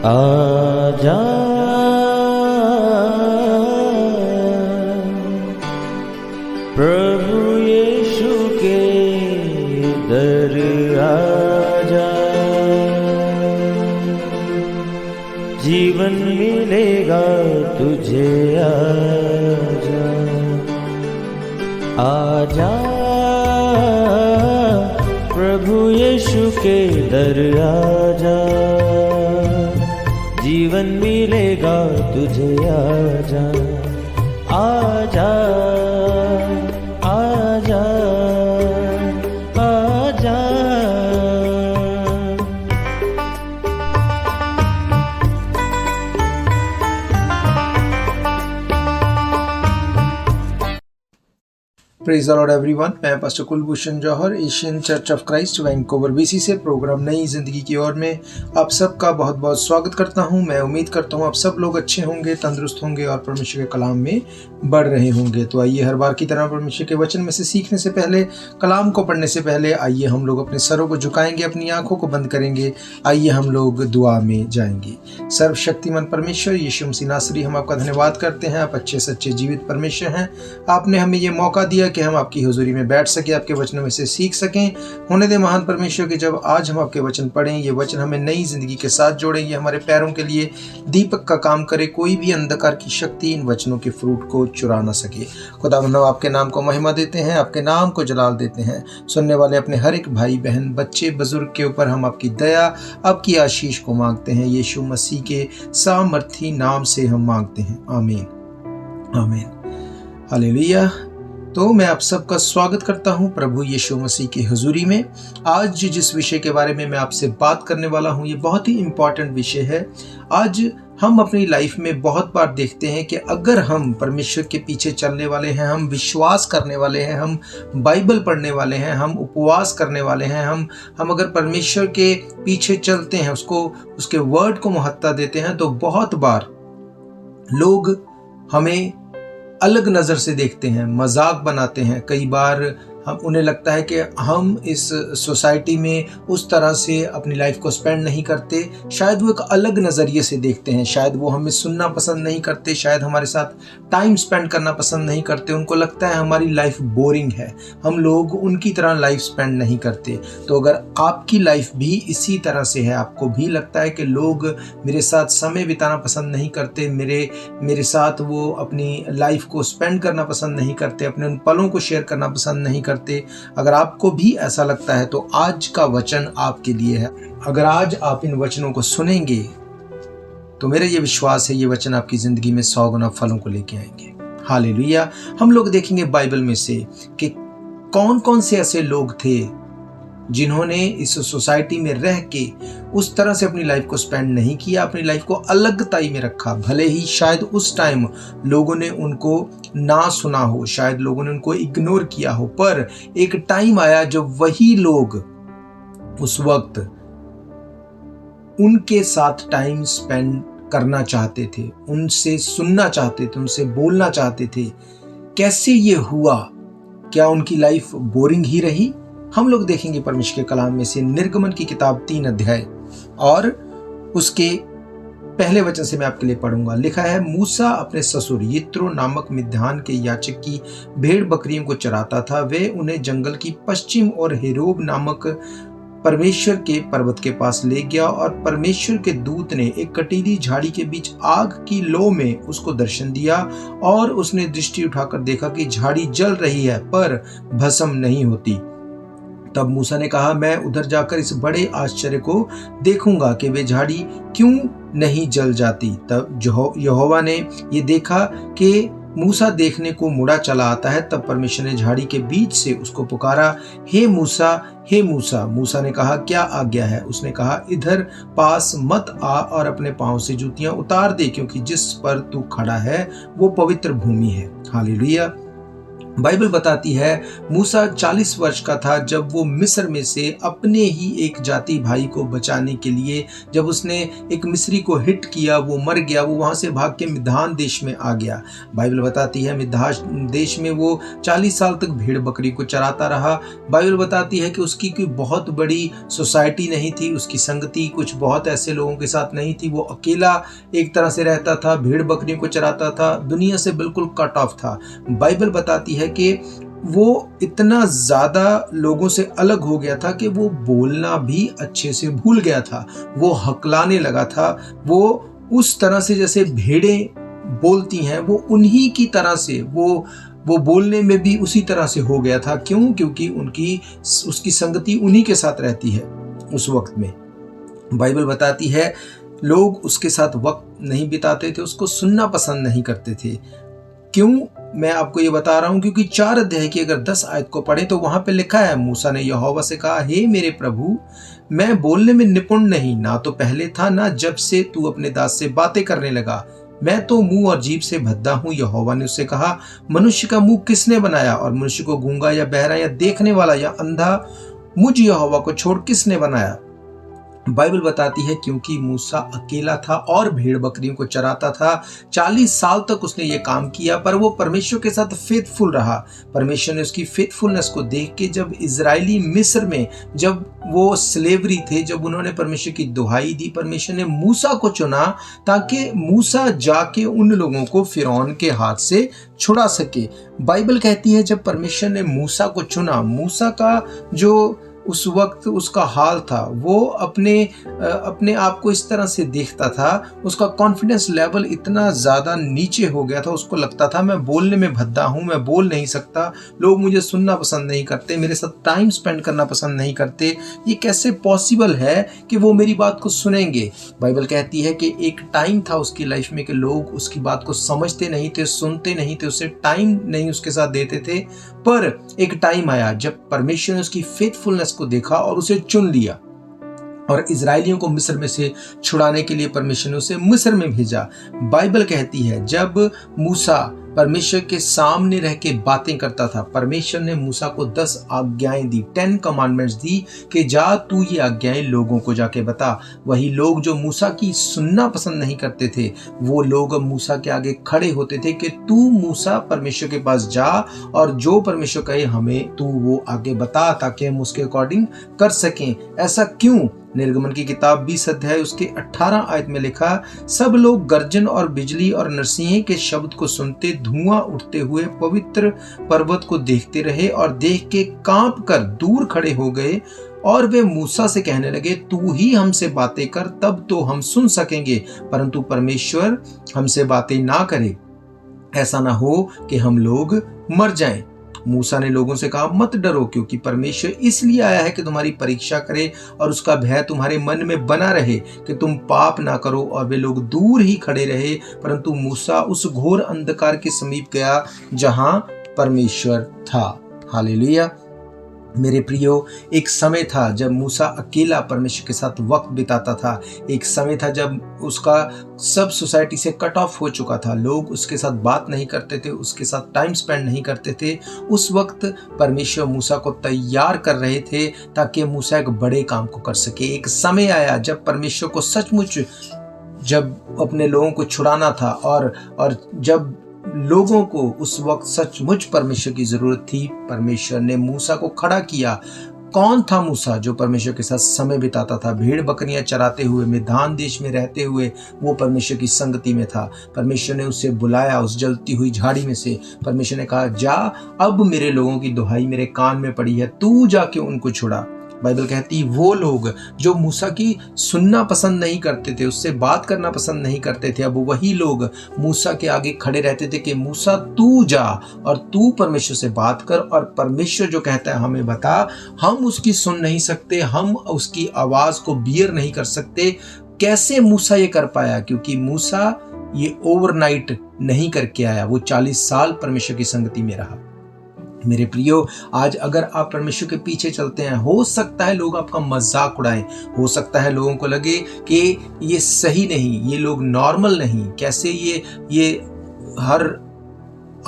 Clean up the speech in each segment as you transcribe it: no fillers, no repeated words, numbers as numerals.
आजा प्रभु यीशु के दर आजा, जीवन मिलेगा तुझे। आजा आजा प्रभु यीशु के दर आजा, जीवन मिलेगा तुझे। आजा आजा आजा आजा। Praise the Lord everyone. मैं pastor Kulbhushan Johar, Asian Church of Christ Vancouver BC से प्रोग्राम नई जिंदगी की ओर में आप सबका बहुत बहुत स्वागत करता हूं। मैं उम्मीद करता हूं आप सब लोग अच्छे होंगे, तंदुरुस्त होंगे और परमेश्वर के कलाम में बढ़ रहे होंगे। तो आइए हर बार की तरह परमेश्वर के वचन में से सीखने से पहले, कलाम को पढ़ने से पहले आइए हम लोग अपने सरों को झुकाएंगे, अपनी आंखों को बंद करेंगे। आइए हम लोग दुआ में जाएंगे। सर्वशक्तिमान परमेश्वर यीशु मसीह नासरी, हम आपका धन्यवाद करते हैं। आप अच्छे सच्चे जीवित परमेश्वर हैं। आपने हमें ये मौका दिया कि हम आपकी हुजूरी में बैठ सके, आपके वचनों में से सीख सकें। होने दे महान परमेश्वर कि जब आज हम आपके वचन पढ़ें, ये वचन हमें नई जिंदगी के साथ जोड़ेंगे, हमारे पैरों के लिए दीपक का काम करे। कोई भी अंधकार की शक्ति इन वचनों के फ्रूट को चुरा ना सके। खुदा हम आपके नाम को महिमा देते हैं, आपके नाम को जलाल देते हैं। सुनने वाले अपने हर एक भाई बहन, बच्चे बुजुर्ग के ऊपर हम आपकी दया, आपकी आशीष को मांगते हैं। यीशु मसीह के सामर्थी नाम से हम मांगते हैं। आमीन आमीन हालेलुया। तो मैं आप सबका स्वागत करता हूं प्रभु यीशु मसीह की हुजूरी में। आज जिस विषय के बारे में मैं आपसे बात करने वाला हूं, ये बहुत ही इम्पॉर्टेंट विषय है। आज हम अपनी लाइफ में बहुत बार देखते हैं कि अगर हम परमेश्वर के पीछे चलने वाले हैं, हम विश्वास करने वाले हैं, हम बाइबल पढ़ने वाले हैं, हम उपवास करने वाले हैं, हम अगर परमेश्वर के पीछे चलते हैं, उसके वर्ड को महत्ता देते हैं, तो बहुत बार लोग हमें अलग नज़र से देखते हैं, मजाक बनाते हैं। कई बार उन्हें लगता है कि हम इस सोसाइटी में उस तरह से अपनी लाइफ को स्पेंड नहीं करते। शायद वो एक अलग नज़रिए से देखते हैं, शायद वो हमें सुनना पसंद नहीं करते, शायद हमारे साथ टाइम स्पेंड करना पसंद नहीं करते। उनको लगता है हमारी लाइफ बोरिंग है, हम लोग उनकी तरह लाइफ स्पेंड नहीं करते। तो अगर आपकी लाइफ भी इसी तरह से है, आपको भी लगता है कि लोग मेरे साथ समय बिताना पसंद नहीं करते, मेरे साथ वो अपनी लाइफ को स्पेंड करना पसंद नहीं करते, अपने उन पलों को शेयर करना पसंद नहीं करते, अगर आपको भी ऐसा लगता है तो आज का वचन आपके लिए है। अगर आज आप इन वचनों को सुनेंगे तो मेरा ये विश्वास है, ये वचन आपकी जिंदगी में 100 गुना फलों को लेके आएंगे। हालेलुया। हम लोग देखेंगे बाइबल में से कि कौन कौन से ऐसे लोग थे जिन्होंने इस सोसाइटी में रह के उस तरह से अपनी लाइफ को स्पेंड नहीं किया, अपनी लाइफ को अलगताई में रखा। भले ही शायद उस टाइम लोगों ने उनको ना सुना हो, शायद लोगों ने उनको इग्नोर किया हो, पर एक टाइम आया जब वही लोग उस वक्त उनके साथ टाइम स्पेंड करना चाहते थे, उनसे सुनना चाहते थे, उनसे बोलना चाहते थे। कैसे ये हुआ? क्या उनकी लाइफ बोरिंग ही रही? हम लोग देखेंगे परमेश्वर के कलाम में से निर्गमन की किताब 3 अध्याय और उसके पहले वचन से मैं आपके लिए पढ़ूंगा। लिखा है, मूसा अपने ससुर यित्रो नामक मिद्यान के याजक की भेड़ बकरियों को चराता था। वे उन्हें जंगल की पश्चिम और हेरोब नामक परमेश्वर के पर्वत के पास ले गया और परमेश्वर के दूत ने एक कटीली झाड़ी के बीच आग की लौ में उसको दर्शन दिया और उसने दृष्टि उठाकर देखा कि झाड़ी जल रही है पर भस्म नहीं होती। तब मूसा ने कहा, मैं उधर जाकर इस बड़े आश्चर्य को देखूंगा कि वे झाड़ी क्यों नहीं जल जाती। तब यहोवा ने ये देखा कि मूसा देखने को मुड़ा चला आता है। तब परमेश्वर ने झाड़ी के बीच से उसको पुकारा, हे मूसा, हे मूसा। मूसा ने कहा, क्या आज्ञा है? उसने कहा, इधर पास मत आ और अपने पांव से जूतियां उतार दे, क्योंकि जिस पर तू खड़ा है वो पवित्र भूमि है। हालेलुया। बाइबल बताती है मूसा 40 वर्ष का था जब वो मिस्र में से अपने ही एक जाति भाई को बचाने के लिए, जब उसने एक मिस्री को हिट किया, वो मर गया, वो वहां से भाग के मिद्यान देश में आ गया। बाइबल बताती है मिद्यान देश में वो 40 साल तक भेड़ बकरी को चराता रहा। बाइबल बताती है कि उसकी कोई बहुत बड़ी सोसाइटी नहीं थी, उसकी संगति कुछ बहुत ऐसे लोगों के साथ नहीं थी। वो अकेला एक तरह से रहता था, भेड़ बकरियों को चराता था, दुनिया से बिल्कुल कट ऑफ था। बाइबल बताती है कि वो इतना ज्यादा लोगों से अलग हो गया था कि वो बोलना भी अच्छे से भूल गया था। वो हकलाने लगा था। वो उस तरह से जैसे भेड़ें बोलती हैं, वो उन्हीं की तरह से वो बोलने में भी उसी तरह से हो गया था। क्यों? क्योंकि उसकी संगति उन्हीं के साथ रहती है उस वक्त में। बाइबल बताती है लोग उसके साथ वक्त नहीं बिताते थे, उसको सुनना पसंद नहीं करते थे। क्यों मैं आपको ये बता रहा हूं? क्योंकि 4 अध्याय की अगर 10 आयत को पढ़ें तो वहां पे लिखा है, मूसा ने यहोवा से कहा, हे मेरे प्रभु, मैं बोलने में निपुण नहीं, ना तो पहले था ना जब से तू अपने दास से बातें करने लगा। मैं तो मुंह और जीभ से भद्दा हूं। यहोवा ने उससे कहा, मनुष्य का मुंह किसने बनाया, और मनुष्य को गूंगा या बहरा या देखने वाला या अंधा मुझ यहोवा को छोड़ किसने बनाया? बाइबल बताती है क्योंकि मूसा अकेला था और भेड़ बकरियों को चराता था। 40 साल तक उसने ये काम किया, पर वो परमेश्वर के साथ फेथफुल रहा। परमेश्वर ने उसकी फेथफुलनेस को देख के, जब इजरायली मिस्र में जब वो स्लेवरी थे, जब उन्होंने परमेश्वर की दुहाई दी, परमेश्वर ने मूसा को चुना ताकि मूसा जाके उन लोगों को फिरौन के हाथ से छुड़ा सके। बाइबल कहती है जब परमेश्वर ने मूसा को चुना, मूसा का जो उस वक्त उसका हाल था, वो अपने आप को इस तरह से देखता था, उसका कॉन्फिडेंस लेवल इतना ज़्यादा नीचे हो गया था, उसको लगता था मैं बोलने में भद्दा हूँ, मैं बोल नहीं सकता, लोग मुझे सुनना पसंद नहीं करते, मेरे साथ टाइम स्पेंड करना पसंद नहीं करते, ये कैसे पॉसिबल है कि वो मेरी बात को सुनेंगे। बाइबल कहती है कि एक टाइम था उसकी लाइफ में कि लोग उसकी बात को समझते नहीं थे, सुनते नहीं थे, उसे टाइम नहीं उसके साथ देते थे। पर एक टाइम आया जब परमेश्वर ने उसकी फेथफुलनेस को देखा और उसे चुन लिया, और इजरायलियों को मिस्र में से छुड़ाने के लिए परमेश्वर ने उसे मिस्र में भेजा। बाइबल कहती है जब मूसा परमेश्वर के सामने रह के बातें करता था, परमेश्वर ने मूसा को 10 आज्ञाएं दी, 10 कमांडमेंट्स दी कि जा तू ये आज्ञाएं लोगों को जाके बता। वही लोग जो मूसा की सुनना पसंद नहीं करते थे, वो लोग मूसा के आगे खड़े होते थे कि तू मूसा परमेश्वर के पास जा और जो परमेश्वर कहे हमें तू वो आगे बता, ताकि हम उसके अकॉर्डिंग कर सकें। ऐसा क्यों? निर्गमन की किताब 20 अध्याय उसके 18 आयत में लिखा, सब लोग गर्जन और बिजली और नरसिंह के शब्द को सुनते धुआं उठते हुए पवित्र पर्वत को देखते रहे और देख के कांप कर दूर खड़े हो गए, और वे मूसा से कहने लगे, तू ही हमसे बातें कर, तब तो हम सुन सकेंगे, परंतु परमेश्वर हमसे बातें ना करे, ऐसा ना हो कि हम लोग मर जाएं। मूसा ने लोगों से कहा, मत डरो, क्योंकि परमेश्वर इसलिए आया है कि तुम्हारी परीक्षा करे और उसका भय तुम्हारे मन में बना रहे कि तुम पाप ना करो। और वे लोग दूर ही खड़े रहे, परंतु मूसा उस घोर अंधकार के समीप गया जहां परमेश्वर था। हालेलुया। मेरे प्रियो, एक समय था जब मूसा अकेला परमेश्वर के साथ वक्त बिताता था। एक समय था जब उसका सब सोसाइटी से कट ऑफ हो चुका था, लोग उसके साथ बात नहीं करते थे, उसके साथ टाइम स्पेंड नहीं करते थे। उस वक्त परमेश्वर मूसा को तैयार कर रहे थे ताकि मूसा एक बड़े काम को कर सके। एक समय आया जब परमेश्वर को सचमुच जब अपने लोगों को छुड़ाना था और जब लोगों को उस वक्त सचमुच परमेश्वर की जरूरत थी, परमेश्वर ने मूसा को खड़ा किया। कौन था मूसा? जो परमेश्वर के साथ समय बिताता था, भेड़ बकरियां चराते हुए, मिद्यान देश में रहते हुए वो परमेश्वर की संगति में था। परमेश्वर ने उसे बुलाया उस जलती हुई झाड़ी में से। परमेश्वर ने कहा, जा, अब मेरे लोगों की दुहाई मेरे कान में पड़ी है, तू जाके उनको छुड़ा। बाइबल कहती वो लोग जो मूसा की सुनना पसंद नहीं करते थे, उससे बात करना पसंद नहीं करते थे, अब वही लोग मूसा के आगे खड़े रहते थे कि मूसा तू जा और तू परमेश्वर से बात कर, और परमेश्वर जो कहता है हमें बता। हम उसकी सुन नहीं सकते, हम उसकी आवाज को बियर नहीं कर सकते। कैसे मूसा ये कर पाया? क्योंकि मूसा ये ओवरनाइट नहीं करके आया, वो 40 साल परमेश्वर की संगति में रहा। मेरे प्रियो, आज अगर आप परमेश्वर के पीछे चलते हैं, हो सकता है लोग आपका मजाक उड़ाएं, हो सकता है लोगों को लगे कि ये सही नहीं, ये लोग नॉर्मल नहीं, कैसे ये हर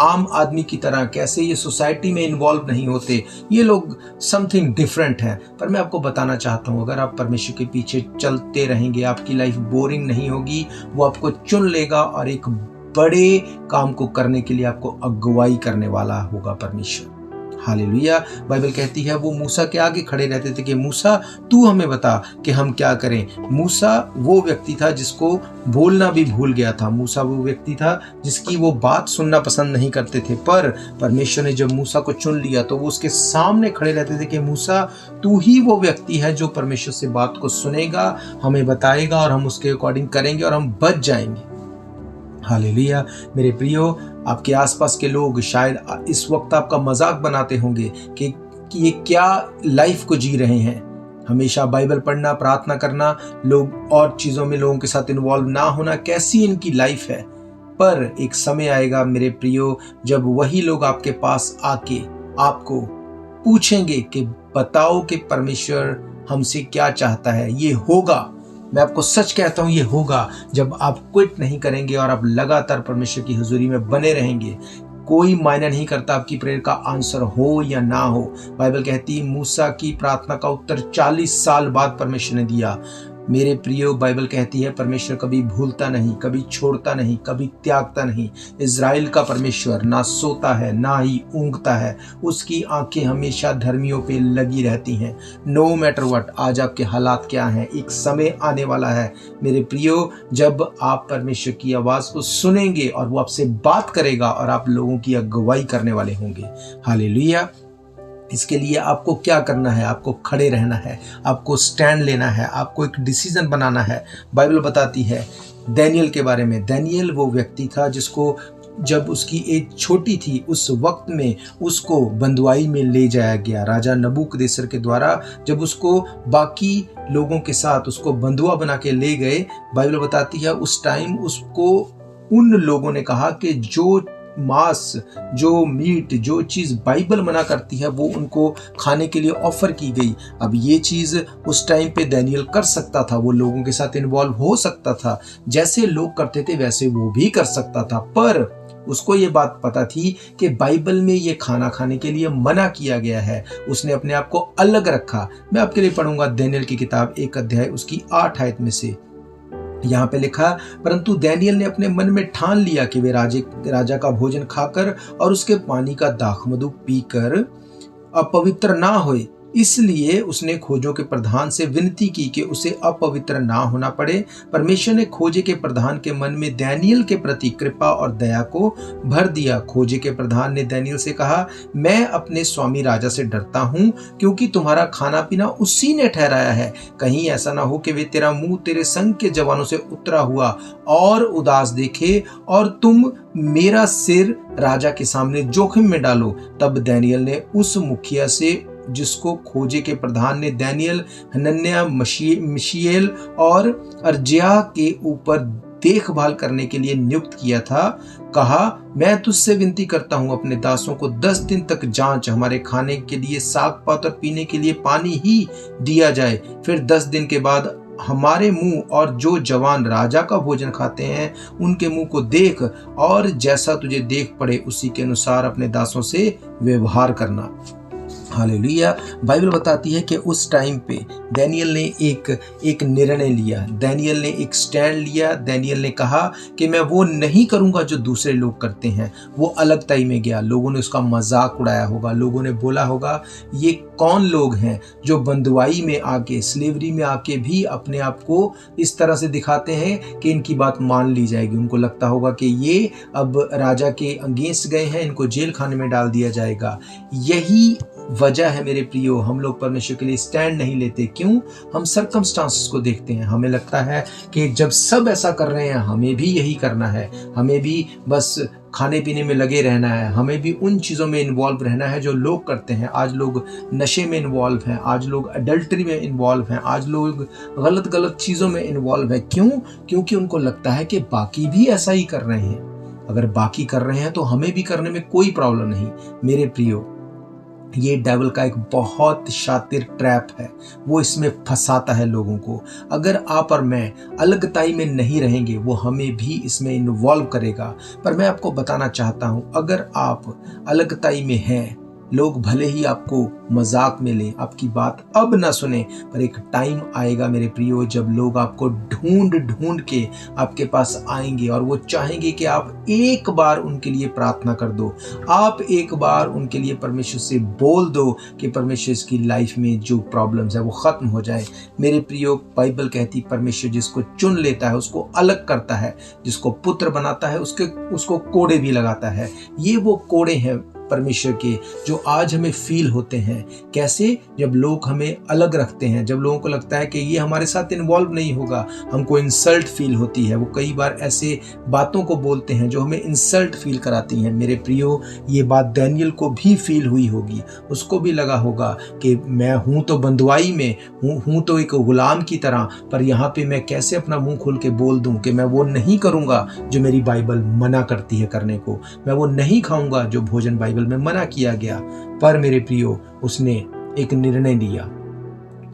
आम आदमी की तरह, कैसे ये सोसाइटी में इन्वॉल्व नहीं होते, ये लोग समथिंग डिफरेंट है। पर मैं आपको बताना चाहता हूँ, अगर आप परमेश्वर के पीछे चलते रहेंगे, आपकी लाइफ बोरिंग नहीं होगी। वो आपको चुन लेगा और एक बड़े काम को करने के लिए आपको अगुवाई करने वाला होगा परमेश्वर। हालेलुया। बाइबल कहती है वो मूसा के आगे खड़े रहते थे कि मूसा तू हमें बता कि हम क्या करें। मूसा वो व्यक्ति था जिसको बोलना भी भूल गया था। मूसा वो व्यक्ति था जिसकी वो बात सुनना पसंद नहीं करते थे। पर परमेश्वर ने जब मूसा को चुन लिया तो वो उसके सामने खड़े रहते थे कि मूसा तू ही वो व्यक्ति है जो परमेश्वर से बात को सुनेगा, हमें बताएगा और हम उसके अकॉर्डिंग करेंगे और हम बच जाएंगे। हालेलुया। मेरे प्रियो, आपके आसपास के लोग शायद इस वक्त आपका मजाक बनाते होंगे कि ये क्या लाइफ को जी रहे हैं, हमेशा बाइबल पढ़ना, प्रार्थना करना, लोग और चीज़ों में लोगों के साथ इन्वॉल्व ना होना, कैसी इनकी लाइफ है। पर एक समय आएगा मेरे प्रियो, जब वही लोग आपके पास आके आपको पूछेंगे कि बताओ कि परमेश्वर हमसे क्या चाहता है। ये होगा, मैं आपको सच कहता हूँ, ये होगा जब आप क्विट नहीं करेंगे और आप लगातार परमेश्वर की हुजूरी में बने रहेंगे। कोई मायने नहीं करता आपकी प्रेयर का आंसर हो या ना हो। बाइबल कहती है मूसा की प्रार्थना का उत्तर 40 साल बाद परमेश्वर ने दिया। मेरे प्रियो, बाइबल कहती है परमेश्वर कभी भूलता नहीं, कभी छोड़ता नहीं, कभी त्यागता नहीं। इज़राइल का परमेश्वर ना सोता है ना ही ऊँघता है। उसकी आंखें हमेशा धर्मियों पे लगी रहती हैं। नो मैटर व्हाट, आज आपके हालात क्या हैं, एक समय आने वाला है मेरे प्रियो जब आप परमेश्वर की आवाज़ को सुनेंगे और वो आपसे बात करेगा और आप लोगों की अगुवाई करने वाले होंगे। हालेलुया। इसके लिए आपको क्या करना है? आपको खड़े रहना है, आपको स्टैंड लेना है, आपको एक डिसीजन बनाना है। बाइबल बताती है दानियल के बारे में। दानियल वो व्यक्ति था जिसको जब उसकी एज छोटी थी उस वक्त में उसको बंदुआई में ले जाया गया राजा नबूकदनेस्सर के द्वारा। जब उसको बाकी लोगों के साथ उसको बंदुआ बना के ले गए, बाइबल बताती है उस टाइम उसको उन लोगों ने कहा कि जो मांस, जो मीट, जो चीज़ बाइबल मना करती है वो उनको खाने के लिए ऑफर की गई। अब ये चीज़ उस टाइम पे दानियल कर सकता था, वो लोगों के साथ इन्वॉल्व हो सकता था, जैसे लोग करते थे वैसे वो भी कर सकता था। पर उसको ये बात पता थी कि बाइबल में ये खाना खाने के लिए मना किया गया है। उसने अपने आप को अलग रखा। मैं आपके लिए पढ़ूंगा दानियल की किताब 1 अध्याय उसकी 8 आयत में से। यहाँ पे लिखा, परंतु दानियल ने अपने मन में ठान लिया कि वे राजा का भोजन खाकर और उसके पानी का दाखमधु पीकर अपवित्र ना होए। इसलिए उसने खोजों के प्रधान से विनती की कि उसे अपवित्र ना होना पड़े। परमेश्वर ने खोजे के प्रधान के मन में दानियल के प्रति कृपा और दया को भर दिया। खोजे के प्रधान ने दानियल से कहा, मैं अपने स्वामी राजा से डरता हूँ, क्योंकि तुम्हारा खाना पीना उसी ने ठहराया है। कहीं ऐसा ना हो कि वे तेरा मुंह तेरे संग के जवानों से उतरा हुआ और उदास देखे और तुम मेरा सिर राजा के सामने जोखिम में डालो। तब दानियल ने उस मुखिया से, जिसको खोजे के प्रधान ने दानियल, हनन्याह, मिशाएल और अर्ज्याह के ऊपर देखभाल करने के लिए नियुक्त किया था, कहा, मैं तुझसे विनती करता हूँ अपने दासों को 10 दिन तक जांच, हमारे खाने के लिए साग पात और पीने के लिए पानी ही दिया जाए। फिर 10 दिन के बाद हमारे मुंह और जो जवान राजा का भोजन खाते हैं उनके मुंह को देख, और जैसा तुझे देख पड़े उसी के अनुसार अपने दासों से व्यवहार करना। हालेलुया। बाइबल बताती है कि उस टाइम पे दानियल ने एक निर्णय लिया, दानियल ने एक स्टैंड लिया। दानियल ने कहा कि मैं वो नहीं करूंगा जो दूसरे लोग करते हैं। वो अलग ताई में गया। लोगों ने उसका मजाक उड़ाया होगा, लोगों ने बोला होगा ये कौन लोग हैं जो बंदुआई में आके, स्लेवरी में आके भी अपने आप को इस तरह से दिखाते हैं कि इनकी बात मान ली जाएगी। उनको लगता होगा कि ये अब राजा के अगेंस्ट गए हैं, इनको जेल खाने में डाल दिया जाएगा। यही वजह है मेरे प्रियो, हम लोग परमेश्वर के लिए स्टैंड नहीं लेते। क्यों? हम सर्कमस्टांसेस को देखते हैं, हमें लगता है कि जब सब ऐसा कर रहे हैं हमें भी यही करना है, हमें भी बस खाने पीने में लगे रहना है, हमें भी उन चीज़ों में इन्वॉल्व रहना है जो लोग करते हैं। आज लोग नशे में इन्वॉल्व हैं, आज लोग अडल्टरी में इन्वॉल्व हैं, आज लोग गलत चीज़ों में इन्वॉल्व हैं। क्यों? क्योंकि उनको लगता है कि बाकी भी ऐसा ही कर रहे हैं। अगर बाकी कर रहे हैं तो हमें भी करने में कोई प्रॉब्लम नहीं। मेरे प्रियो, ये डेविल का एक बहुत शातिर ट्रैप है, वो इसमें फंसाता है लोगों को। अगर आप और मैं अलगताई में नहीं रहेंगे, वो हमें भी इसमें इन्वॉल्व करेगा। पर मैं आपको बताना चाहता हूँ, अगर आप अलगताई में हैं, लोग भले ही आपको मजाक में लें, आपकी बात अब ना सुने, पर एक टाइम आएगा मेरे प्रियो, जब लोग आपको ढूंढ ढूंढ के आपके पास आएंगे और वो चाहेंगे कि आप एक बार उनके लिए प्रार्थना कर दो, आप एक बार उनके लिए परमेश्वर से बोल दो कि परमेश्वर की लाइफ में जो प्रॉब्लम्स है वो खत्म हो जाए। मेरे प्रियो, बाइबल कहती परमेश्वर जिसको चुन लेता है उसको अलग करता है, जिसको पुत्र बनाता है उसको कोड़े भी लगाता है। ये वो कोड़े हैं परमेश्वर के जो आज हमें फील होते हैं। कैसे? जब लोग हमें अलग रखते हैं, जब लोगों को लगता है कि ये हमारे साथ इन्वॉल्व नहीं होगा, हमको इंसल्ट फील होती है। वो कई बार ऐसे बातों को बोलते हैं जो हमें इंसल्ट फील कराती हैं। मेरे प्रियो, ये बात डैनियल को भी फील हुई होगी, उसको भी लगा होगा कि मैं हूँ तो बंधुआई में, हूँ तो एक गुलाम की तरह, पर यहाँ पे मैं कैसे अपना मुंह खोल के बोल दूँ कि मैं वो नहीं करूँगा जो मेरी बाइबल मना करती है करने को, मैं वो नहीं खाऊंगा जो भोजन बाइबल में मना किया गया। पर मेरे प्रियो, उसने एक निर्णय लिया,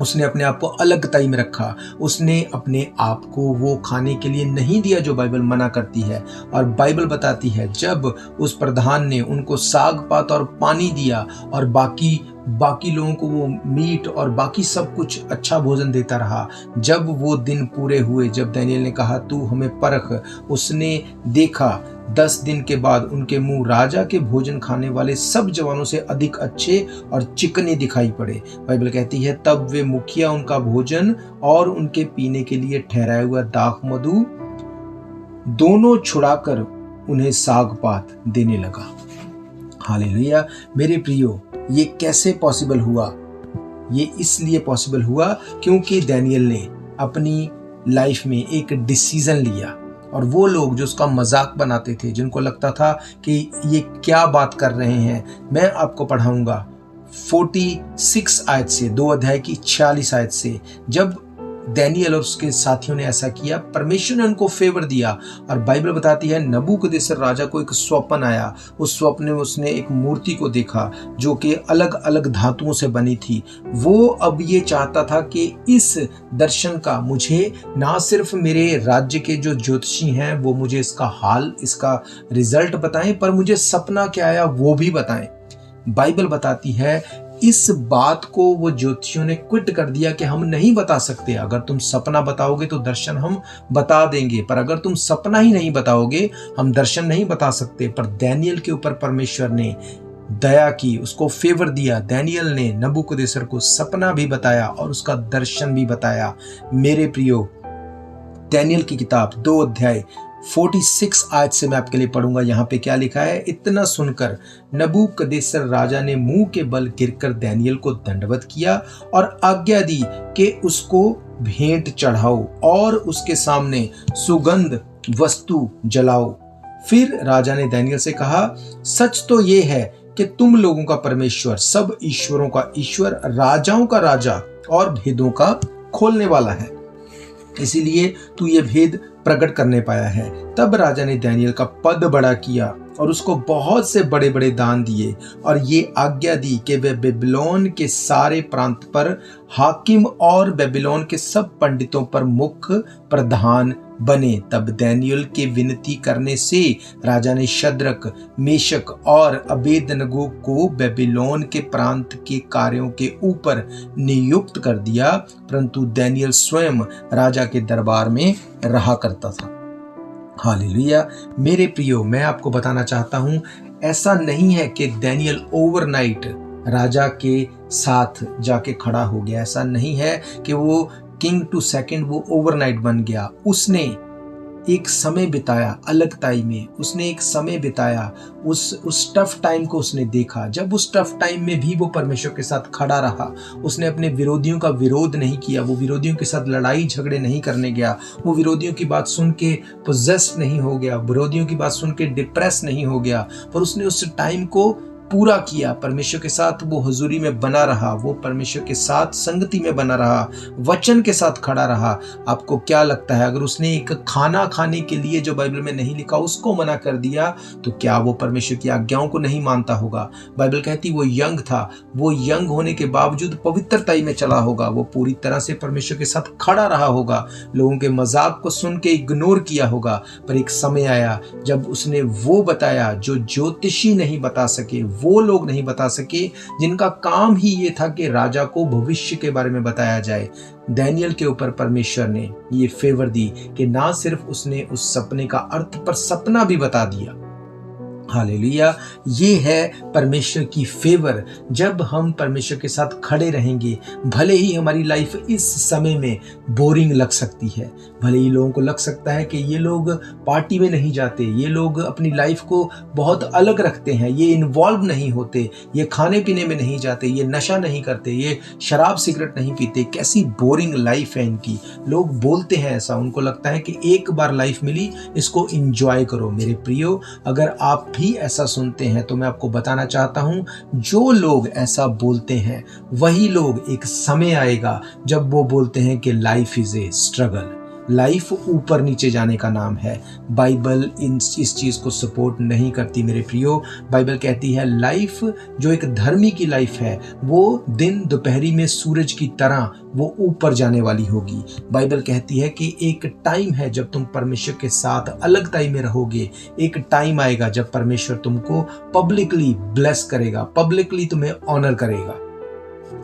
उसने अपने आप को अलगताई में रखा, उसने अपने आप को वो खाने के लिए नहीं दिया जो बाइबल मना करती है। और बाइबल बताती है जब उस प्रधान ने उनको साग पात और पानी दिया और बाकी लोगों को वो मीट और बाकी सब कुछ अच्छा भोजन देता रहा, जब वो दिन पूरे हुए, जब दानियेल ने कहा तू हमें परख, उसने देखा 10 दिन के बाद उनके मुंह राजा के भोजन खाने वाले सब जवानों से अधिक अच्छे और चिकने दिखाई पड़े। बाइबल कहती है तब वे मुखिया उनका भोजन और उनके पीने के लिए ठहराया हुआ दाख मधु दोनों छुड़ाकर उन्हें साग पात देने लगा। हालेलुया। मेरे प्रियो, ये कैसे पॉसिबल हुआ? ये इसलिए पॉसिबल हुआ क्योंकि दानियेल ने अपनी लाइफ में एक डिसीजन लिया, और वो लोग जो उसका मजाक बनाते थे, जिनको लगता था कि ये क्या बात कर रहे हैं, मैं आपको पढ़ाऊंगा 46 आयत से, 2 अध्याय की 46 आयत से। जब दानियेल और उसके साथियों ने ऐसा किया, परमेश्वर ने उनको फेवर दिया। और बाइबल बताती है नबूकदनेस्सर राजा को एक स्वप्न आया। उस स्वप्न में उसने एक मूर्ति को देखा जो कि अलग अलग धातुओं से बनी थी। वो अब ये चाहता था कि इस दर्शन का मुझे ना सिर्फ मेरे राज्य के जो ज्योतिषी हैं वो मुझे इसका हाल, इसका रिजल्ट बताएं, पर मुझे सपना क्या आया वो भी बताएं। बाइबल बताती है इस बात को वो ज्योतिषियों ने क्विट कर दिया कि हम नहीं बता सकते। अगर तुम सपना बताओगे तो दर्शन हम बता देंगे, पर अगर तुम सपना ही नहीं बताओगे हम दर्शन नहीं बता सकते। पर दानियेल के ऊपर परमेश्वर ने दया की, उसको फेवर दिया। दानियेल ने नबूकदनेस्सर को सपना भी बताया और उसका दर्शन भी बताया। मेरे प्रियो, दानियेल की किताब 2 अध्याय 46 आयत से मैं आपके लिए पढ़ूंगा। यहाँ पे क्या लिखा है? इतना सुनकर नबूकदनेस्सर राजा ने मुंह के बल गिरकर दानियेल को दंडवत किया और आज्ञा दी कि उसको भेंट चढ़ाओ और उसके सामने सुगंध वस्तु जलाओ। फिर राजा ने दानियेल से कहा, सच तो ये है कि तुम लोगों का परमेश्वर, सब ईश्वरों का ईश्वर, राजाओं का राजा और भेदों का खोलने वाला है, इसीलिए तू ये भेद प्रकट करने पाया है। तब राजा ने दानियेल का पद बड़ा किया और उसको बहुत से बड़े बड़े दान दिए और ये आज्ञा दी कि वे बेबीलोन के सारे प्रांत पर हाकिम और बेबीलोन के सब पंडितों पर मुख्य प्रधान बने। तब दानियेल के विनती करने से राजा ने शद्रक, मेशक और अबेदनगो को बेबीलोन के प्रांत के कार्यों के ऊपर नियुक्त कर दिया, परंतु दानियेल स्वयं राजा के दरबार में रहा करता था। हालेलुया। मेरे प्रियो, मैं आपको बताना चाहता हूं, ऐसा नहीं है कि दानियेल ओवरनाइट राजा के साथ जाके खड़ा हो गया। ऐसा नहीं है कि वो किंग टू सेकंड वो ओवरनाइट बन गया। उसने एक समय बिताया अलगताई में, उसने एक समय बिताया, उस टफ टाइम को उसने देखा। जब उस टफ टाइम में भी वो परमेश्वर के साथ खड़ा रहा, उसने अपने विरोधियों का विरोध नहीं किया, वो विरोधियों के साथ लड़ाई झगड़े नहीं करने गया, वो विरोधियों की बात सुन के पोजेस्ड नहीं हो गया, विरोधियों की बात सुन के डिप्रेस नहीं हो गया, पर उसने उस टाइम को पूरा किया, परमेश्वर के साथ वो हुजूरी में बना रहा, वो परमेश्वर के साथ संगति में बना रहा, वचन के साथ खड़ा रहा, आपको क्या लगता है अगर उसने एक खाना खाने के लिए जो बाइबल में नहीं लिखा उसको मना कर दिया तो क्या वो परमेश्वर की आज्ञाओं को नहीं मानता होगा? बाइबल कहती वो यंग था, वो यंग होने के बावजूद पवित्रता में चला होगा, वो पूरी तरह से परमेश्वर के साथ खड़ा रहा होगा, लोगों के मजाक को सुन के इग्नोर किया होगा। पर एक समय आया जब उसने वो बताया जो ज्योतिषी नहीं बता सके, वो लोग नहीं बता सके जिनका काम ही ये था कि राजा को भविष्य के बारे में बताया जाए। दानियल के ऊपर परमेश्वर ने ये फेवर दी कि ना सिर्फ उसने उस सपने का अर्थ पर सपना भी बता दिया। हालेलुया, ये है परमेश्वर की फेवर। जब हम परमेश्वर के साथ खड़े रहेंगे, भले ही हमारी लाइफ इस समय में बोरिंग लग सकती है, भले ही लोगों को लग सकता है कि ये लोग पार्टी में नहीं जाते, ये लोग अपनी लाइफ को बहुत अलग रखते हैं, ये इन्वॉल्व नहीं होते, ये खाने पीने में नहीं जाते, ये नशा नहीं करते, ये शराब सिगरेट नहीं पीते, कैसी बोरिंग लाइफ है इनकी। लोग बोलते हैं ऐसा, उनको लगता है कि एक बार लाइफ मिली, इसको एंजॉय करो। मेरे प्रियो, अगर आप भी ऐसा सुनते हैं तो मैं आपको बताना चाहता हूं, जो लोग ऐसा बोलते हैं वही लोग एक समय आएगा जब वो बोलते हैं कि life is a struggle. Life ऊपर नीचे जाने का नाम है। बाइबल इस चीज को सपोर्ट नहीं करती मेरे प्रियो। बाइबल कहती है लाइफ जो एक धर्मी की लाइफ है वो दिन दोपहरी में सूरज की तरह वो ऊपर जाने वाली होगी। बाइबल कहती है कि एक टाइम है जब तुम परमेश्वर के साथ अलगताई में रहोगे, एक टाइम आएगा जब परमेश्वर तुमको पब्लिकली ब्लेस करेगा, पब्लिकली तुम्हें ऑनर करेगा।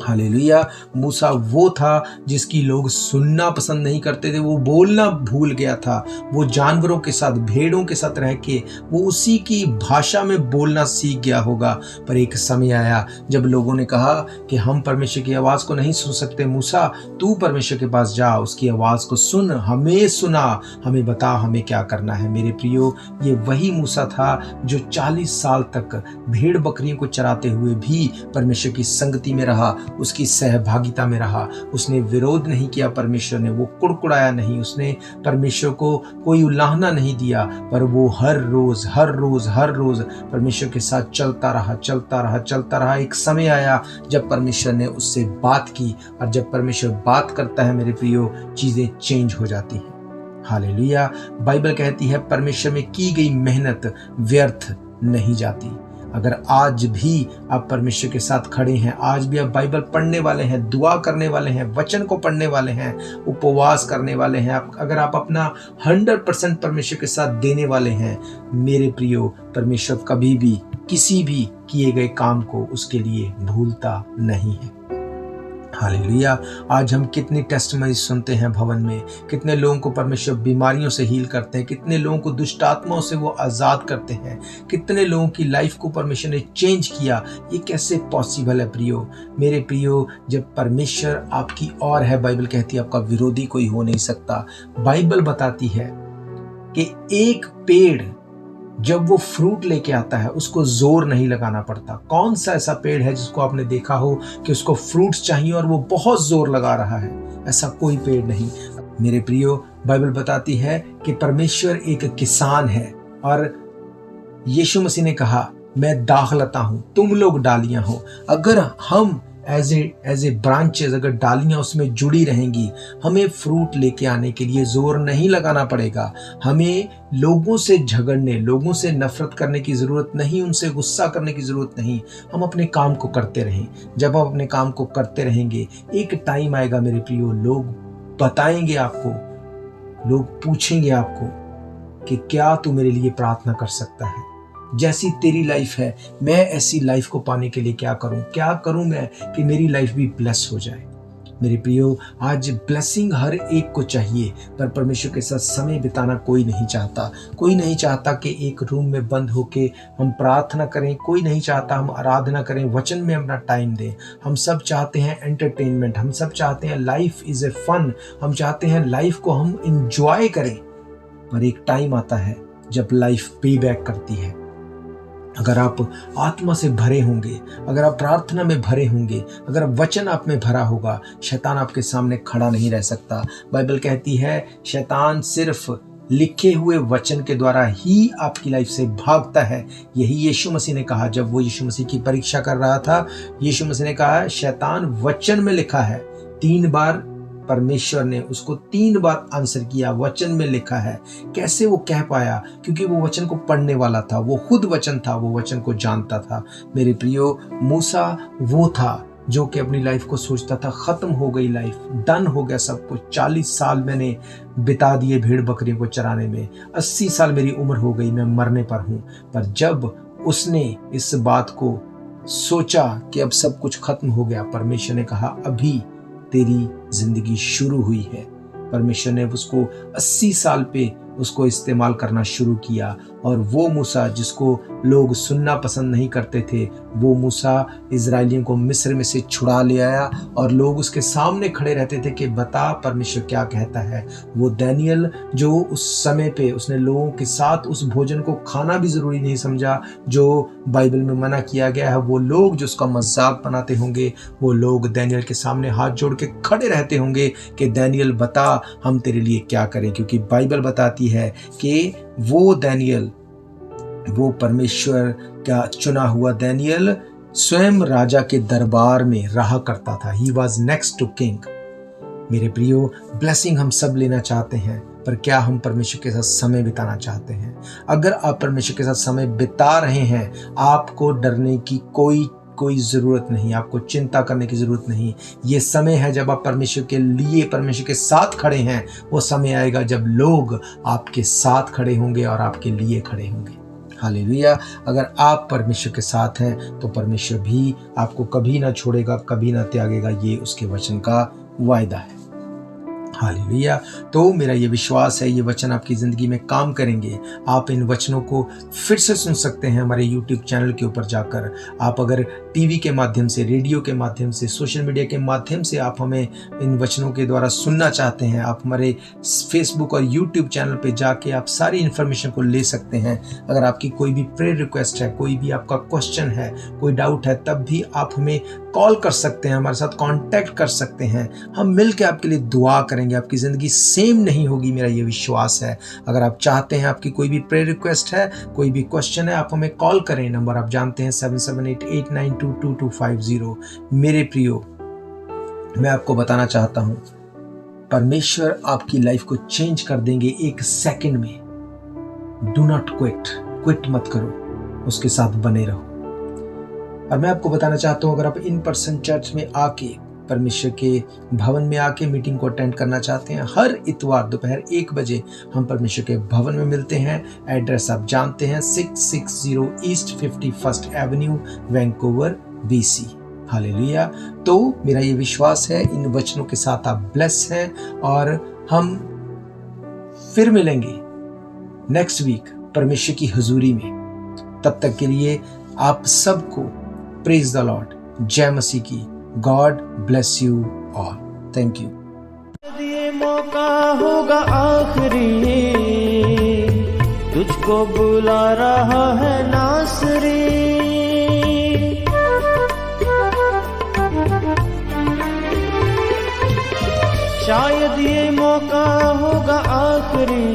हालेलुया। मूसा वो था जिसकी लोग सुनना पसंद नहीं करते थे, वो बोलना भूल गया था, वो जानवरों के साथ, भेड़ों के साथ रह के वो उसी की भाषा में बोलना सीख गया होगा। पर एक समय आया जब लोगों ने कहा कि हम परमेश्वर की आवाज को नहीं सुन सकते, मूसा तू परमेश्वर के पास जा, उसकी आवाज को सुन, हमें सुना, हमें बता हमें क्या करना है। मेरे प्रियो, ये वही मूसा था जो 40 साल तक भेड़ बकरियों को चराते हुए भी परमेश्वर की संगति में रहा, उसकी सहभागिता में रहा। उसने विरोध नहीं किया परमेश्वर ने, वो कुड़कुड़ाया नहीं, उसने परमेश्वर को कोई उल्लाहना नहीं दिया, पर वो हर रोज परमेश्वर के साथ चलता रहा। एक समय आया जब परमेश्वर ने उससे बात की, और जब परमेश्वर बात करता है मेरे प्रियो, चीजें चेंज हो जाती हैं। हालेलुया। बाइबल कहती है परमेश्वर में की गई मेहनत व्यर्थ नहीं जाती। अगर आज भी आप परमेश्वर के साथ खड़े हैं, आज भी आप बाइबल पढ़ने वाले हैं, दुआ करने वाले हैं, वचन को पढ़ने वाले हैं, उपवास करने वाले हैं, अगर आप अपना 100% परमेश्वर के साथ देने वाले हैं, मेरे प्रियो, परमेश्वर कभी भी किसी भी किए गए काम को उसके लिए भूलता नहीं है। हालेलुया। आज हम कितनी टेस्टिमनी सुनते हैं भवन में, कितने लोगों को परमेश्वर बीमारियों से हील करते हैं, कितने लोगों को दुष्ट आत्माओं से वो आज़ाद करते हैं, कितने लोगों की लाइफ को परमेश्वर ने चेंज किया। ये कैसे पॉसिबल है प्रियो? मेरे प्रियो, जब परमेश्वर आपकी ओर है, बाइबल कहती है आपका विरोधी कोई हो नहीं सकता। बाइबल बताती है कि एक पेड़ जब वो फ्रूट लेके आता है उसको जोर नहीं लगाना पड़ता। कौन सा ऐसा पेड़ है जिसको आपने देखा हो कि उसको फ्रूट्स चाहिए और वो बहुत जोर लगा रहा है? ऐसा कोई पेड़ नहीं। मेरे प्रियो, बाइबल बताती है कि परमेश्वर एक किसान है, और यीशु मसीह ने कहा मैं दाखलता हूं, तुम लोग डालियां हो। अगर हम एज ए ब्रांचेस, अगर डालियां उसमें जुड़ी रहेंगी, हमें फ्रूट लेके आने के लिए जोर नहीं लगाना पड़ेगा। हमें लोगों से झगड़ने, लोगों से नफरत करने की ज़रूरत नहीं, उनसे गुस्सा करने की ज़रूरत नहीं। हम अपने काम को करते रहें। जब हम अपने काम को करते रहेंगे, एक टाइम आएगा मेरे प्रियो, लोग बताएंगे आपको, लोग पूछेंगे आपको कि क्या तू मेरे लिए प्रार्थना कर सकता है? जैसी तेरी लाइफ है, मैं ऐसी लाइफ को पाने के लिए क्या करूं मैं कि मेरी लाइफ भी ब्लेस हो जाए। मेरे प्रियो, आज ब्लेसिंग हर एक को चाहिए, पर परमेश्वर के साथ समय बिताना कोई नहीं चाहता। कोई नहीं चाहता कि एक रूम में बंद होके हम प्रार्थना करें, कोई नहीं चाहता हम आराधना करें, वचन में अपना टाइम दें। हम सब चाहते हैं एंटरटेनमेंट, हम सब चाहते हैं लाइफ इज ए फन, हम चाहते हैं लाइफ को हम इंजॉय करें। पर एक टाइम आता है जब लाइफ पे बैक करती है। अगर आप आत्मा से भरे होंगे, अगर आप प्रार्थना में भरे होंगे, अगर वचन आप में भरा होगा, शैतान आपके सामने खड़ा नहीं रह सकता। बाइबल कहती है शैतान सिर्फ लिखे हुए वचन के द्वारा ही आपकी लाइफ से भागता है। यही यीशु मसीह ने कहा जब वो यीशु मसीह की परीक्षा कर रहा था। यीशु मसीह ने कहा शैतान वचन में लिखा है। 3 बार परमेश्वर ने उसको 3 बार आंसर किया, वचन में लिखा है। कैसे वो कह पाया? क्योंकि वो वचन को पढ़ने वाला था, वो खुद वचन था, वो वचन को जानता था। मेरे प्रियो, मूसा वो था जो कि अपनी लाइफ को सोचता था खत्म हो गई लाइफ, डन हो गया सब कुछ। 40 साल मैंने बिता दिए भेड़ बकरियों को चराने में, 80 साल मेरी उम्र हो गई, मैं मरने पर हूँ। पर जब उसने इस बात को सोचा कि अब सब कुछ खत्म हो गया, परमेश्वर ने कहा अभी तेरी जिंदगी शुरू हुई है। परमेश्वर ने उसको 80 साल पे उसको इस्तेमाल करना शुरू किया। और वो मूसा जिसको लोग सुनना पसंद नहीं करते थे, वो मूसा इजराइलियों को मिस्र में से छुड़ा ले आया और लोग उसके सामने खड़े रहते थे कि बता परमेश्वर क्या कहता है। वो दानियल जो उस समय पे उसने लोगों के साथ उस भोजन को खाना भी ज़रूरी नहीं समझा जो बाइबल में मना किया गया है, वो लोग जो उसका मजाक बनाते होंगे, वो लोग दानियल के सामने हाथ जोड़ के खड़े रहते होंगे कि दानियल बता हम तेरे लिए क्या करें। क्योंकि बाइबल बताती है कि वो दानियल, वो परमेश्वर का चुना हुआ दानियल स्वयं राजा के दरबार में रहा करता था। He was next to king. मेरे प्रियो, ब्लेसिंग हम सब लेना चाहते हैं, पर क्या हम परमेश्वर के साथ समय बिताना चाहते हैं? अगर आप परमेश्वर के साथ समय बिता रहे हैं, आपको डरने की कोई ज़रूरत नहीं, आपको चिंता करने की ज़रूरत नहीं। ये समय है जब आप परमेश्वर के लिए, परमेश्वर के साथ खड़े हैं। वो समय आएगा जब लोग आपके साथ खड़े होंगे और आपके लिए खड़े होंगे। हालेलुया। अगर आप परमेश्वर के साथ हैं तो परमेश्वर भी आपको कभी ना छोड़ेगा, कभी ना त्यागेगा। ये उसके वचन का वायदा है। हालेलुया। तो मेरा ये विश्वास है ये वचन आपकी ज़िंदगी में काम करेंगे। आप इन वचनों को फिर से सुन सकते हैं हमारे YouTube चैनल के ऊपर जाकर। आप अगर टीवी के माध्यम से, रेडियो के माध्यम से, सोशल मीडिया के माध्यम से आप हमें इन वचनों के द्वारा सुनना चाहते हैं, आप हमारे फेसबुक और YouTube चैनल पर जाके आप सारी इन्फॉर्मेशन को ले सकते हैं। अगर आपकी कोई भी प्रेयर रिक्वेस्ट है, कोई भी आपका क्वेश्चन है, कोई डाउट है, तब भी आप हमें कॉल कर सकते हैं, हमारे साथ कांटेक्ट कर सकते हैं। हम मिलकर आपके लिए दुआ करेंगे। आपकी ज़िंदगी सेम नहीं होगी, मेरा ये विश्वास है। अगर आप चाहते हैं, आपकी कोई भी प्रेयर रिक्वेस्ट है, कोई भी क्वेश्चन है, आप हमें कॉल करें। नंबर आप जानते हैं 7788922250। मेरे प्रियो, मैं आपको बताना चाहता हूँ परमेश्वर आपकी लाइफ को चेंज कर देंगे 1 सेकंड में। डू नॉट क्विट मत करो, उसके साथ बने रहो। और मैं आपको बताना चाहता हूँ अगर आप इन पर्सन चर्च में आके, परमेश्वर के भवन में आके मीटिंग को अटेंड करना चाहते हैं, हर इतवार दोपहर 1 बजे हम परमेश्वर के भवन में मिलते हैं। एड्रेस आप जानते हैं 660 east 51st Avenue, Vancouver, BC। Hallelujah. तो मेरा ये विश्वास है इन वचनों के साथ आप ब्लेस हैं और हम फिर मिलेंगे नेक्स्ट वीक परमेश्वर की हुजूरी में। तब तक के लिए आप सबको प्रेज द लॉर्ड, जय मसीह की। God bless you all. Thank you. ये मौका होगा आखिरी, तुझको बुला रहा है नासरी। शायद ये मौका होगा आखिरी,